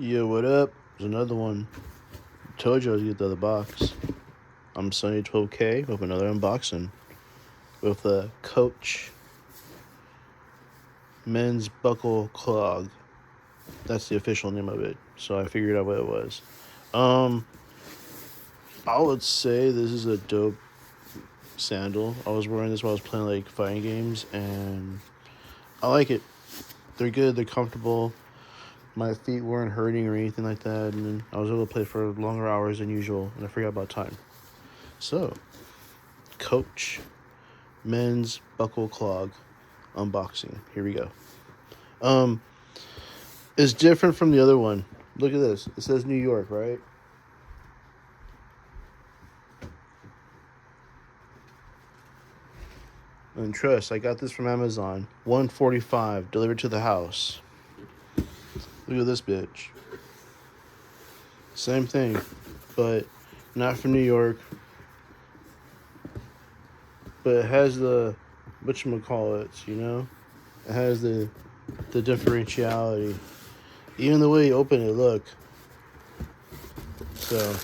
Yo, what up? There's another one. Told you I was gonna get the other box. I'm Sunny 12K with another unboxing with the Coach Men's Buckle Clog. That's the official name of it. So I figured out what it was. I would say this is a dope sandal. I was wearing this while I was playing like fighting games, and I like it. They're good. They're comfortable. My feet weren't hurting or anything like that, and I was able to play for longer hours than usual, and I forgot about time. So, Coach Men's Buckle Clog unboxing. Here we go. Um, it's different from the other one. Look at this. It says New York, right? And trust, I got this from Amazon. $145 delivered to the house. Look at this bitch. Same thing, but not from New York. But it has the whatchamacallits, you know? It has the differentiality. Even the way you open it, look. So,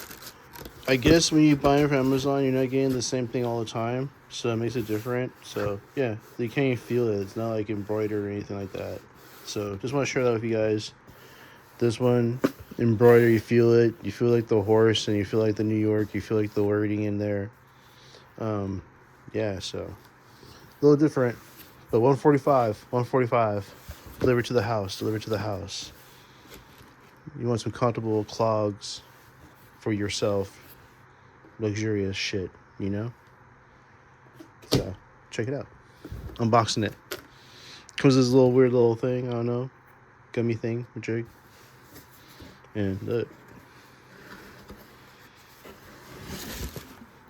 I guess when you buy it from Amazon, you're not getting the same thing all the time. So, it makes it different. So, yeah, you can't even feel it. It's not like embroidered or anything like that. So, just want to share that with you guys. This one, embroidered, you feel it. You feel like the horse and you feel like the New York. You feel like the wording in there. Yeah, so, a little different. But 145 delivered to the house, You want some comfortable clogs for yourself, luxurious shit, you know? So, check it out. Unboxing it. Comes this little weird little thing, I don't know, gummy thing, jig. And look.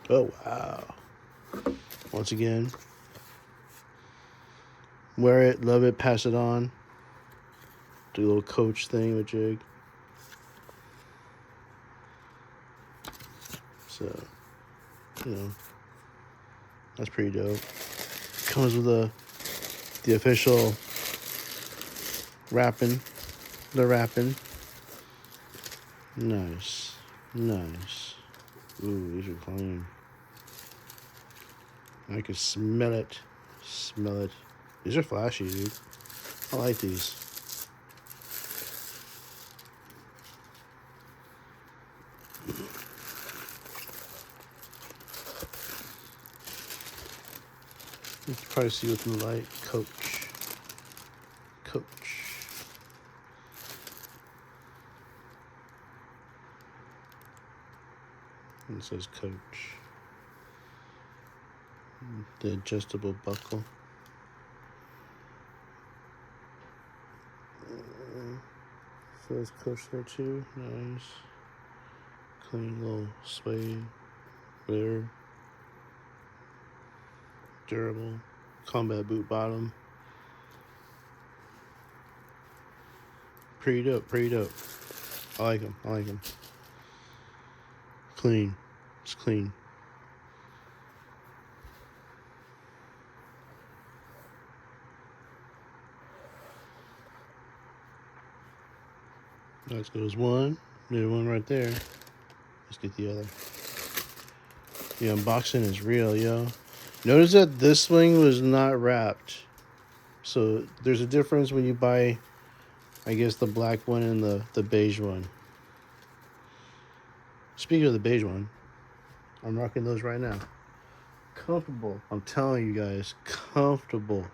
Oh, wow. Once again, wear it, love it, pass it on. Do a little Coach thing with jig. So, you know, that's pretty dope. Comes with the official wrapping. The wrapping. Nice. Ooh, these are clean. I can smell it. These are flashy, dude. I like these. You can probably see within the light. Coach. And it says Coach. The adjustable buckle. Says Coach there too. Nice. Clean little suede. There. Durable. Combat boot bottom. Pretty dope. I like them. Clean. It's clean. That goes one. There's one right there. Let's get the other. The unboxing is real, yo. Notice that this swing was not wrapped. So there's a difference when you buy, I guess, the black one and the beige one. Speaking of the beige one, I'm rocking those right now. Comfortable. I'm telling you guys, comfortable.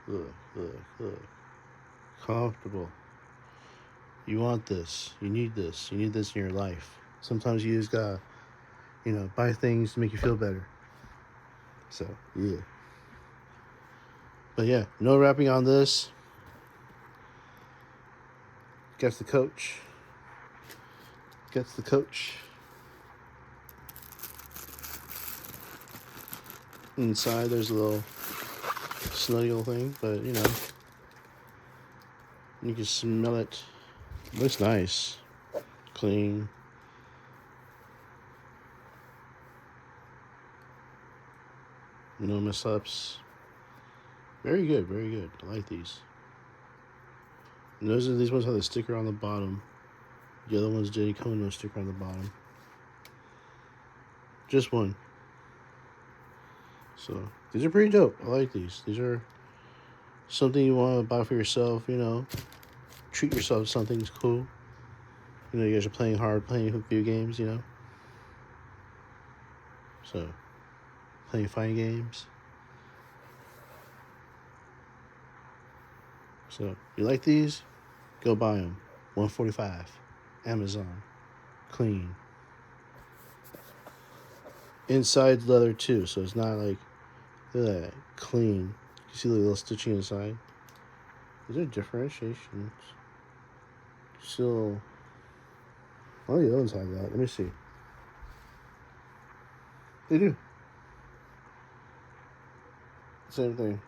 Look. Comfortable. You want this. You need this. You need this in your life. Sometimes you just gotta, buy things to make you feel better. So, yeah. But yeah, no wrapping on this. Gets the Coach. Inside there's a little snuggle thing, but you can smell it. Looks nice. Clean. No mess ups. Very good. I like these. And these ones have the sticker on the bottom. The other ones didn't come with no sticker on the bottom. Just one. So these are pretty dope. I like these. These are something you want to buy for yourself. You know, treat yourself to something's cool. You know, you guys are playing hard, playing video games. You know, so playing fighting games. So you like these? Go buy them. $145. Amazon. Clean. Inside leather too, so it's not like, look at that, clean. You see the little stitching inside? These are differentiations. Still, all the other ones have that. Let me see. They do. Same thing.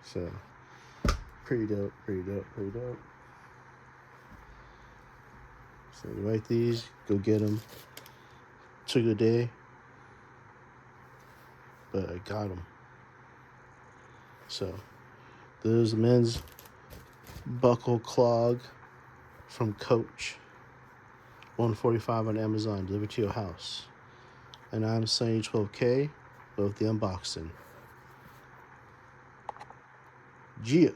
So, pretty dope, pretty dope, pretty dope. So you like these? Go get them. Took a day, but I got them. So, there's the men's buckle clog from Coach. $145 on Amazon, delivered to your house. And I'm Sunny 12K with the unboxing. Yeah.